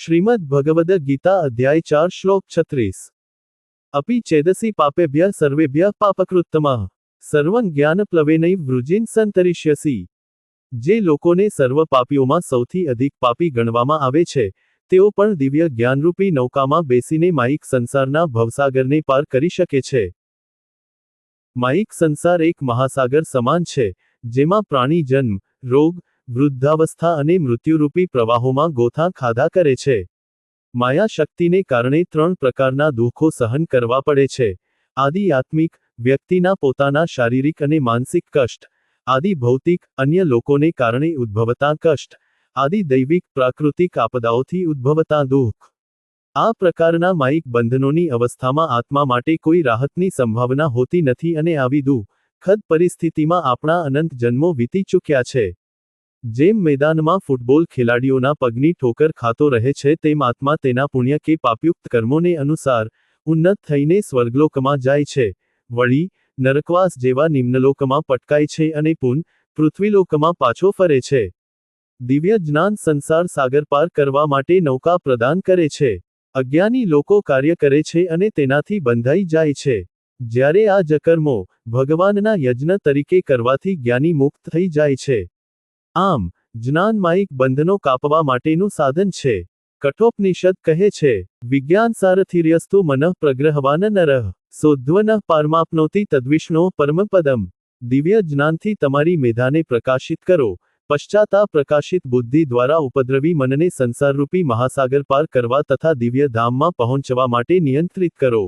श्रीमद् भगवद गीता अध्याय 4 श्लोक 36। अपि चेदसि पापेभ्यः सर्वेभ्यः पापकृत्तमः सर्वं ज्ञानप्लवेनैव वृजिन संतरिष्यसि। જે લોકોને સર્વ પાપીઓમાં સૌથી અધિક પાપી ગણવામાં આવે છે, તેઓ પણ દિવ્ય જ્ઞાનરૂપી નૌકામાં બેસીને માયિક સંસારના ભવસાગરને પાર કરી શકે છે। માયિક સંસાર એક મહાસાગર સમાન છે, જેમાં પ્રાણી જન્મ, રોગ, વૃદ્ધાવસ્થા અને મૃત્યુરૂપી પ્રવાહોમાં ગોથાં ખાધા કરે છે। માયા શક્તિને કારણે ત્રણ પ્રકારના દુઃખો સહન કરવા પડે છે: આદિ આત્મિક, વ્યક્તિના પોતાના શારીરિક અને માનસિક કષ્ટ; આદિ ભૌતિક, અન્ય લોકોને કારણે ઉદ્ભવતા કષ્ટ; આદિ દૈવિક, પ્રાકૃતિક આપદાઓથી ઉદ્ભવતા દુઃખ। આ પ્રકારના માયિક બંધનોની અવસ્થામાં આત્મા માટે કોઈ રાહતની સંભાવના હોતી નથી અને આવી દુઃખદ પરિસ્થિતિમાં આપણા અનંત જન્મો વીતી ચૂક્યા છે। જેમ મેદાનમાં ફૂટબોલ ખેલાડીઓના પગની ઠોકર ખાતો રહે છે, તેમ આત્મા તેના પુણ્ય કે પાપયુક્ત કર્મોને અનુસાર ઉન્નત થઈને સ્વર્ગલોકમાં જાય છે, વળી નરકવાસ જેવા નિમ્નલોકમાં પટકાય છે અને પૃથ્વીલોકમાં પાછો ફરે છે। દિવ્ય જ્ઞાન સંસાર સાગર પાર કરવા માટે નૌકા પ્રદાન કરે છે। અજ્ઞાની લોકો કાર્ય કરે છે અને તેનાથી બંધાઈ જાય છે, જ્યારે આ જ કર્મો ભગવાનના યજ્ઞ તરીકે કરવાથી જ્ઞાની મુક્ત થઈ જાય છે। આમ જ્ઞાન માયિક બંધનો કાપવા માટેનું સાધન છે। કઠોપનિષદ કહે છે, વિજ્ઞાન સારથિર્યસ્તુ મનઃ પ્રગ્રહવાન નરઃ સોધ્વનઃ પારમાપ્નોતિ તદ્વિષ્ણોઃ પરમપદમ। દિવ્ય જ્ઞાનથી તમારી મેધાને પ્રકાશિત કરો, પશ્ચાત આ પ્રકાશિત બુદ્ધિ દ્વારા ઉપદ્રવી મનને સંસારરૂપી મહાસાગર પાર કરવા તથા દિવ્ય ધામમાં પહોંચવા માટે નિયંત્રિત કરો।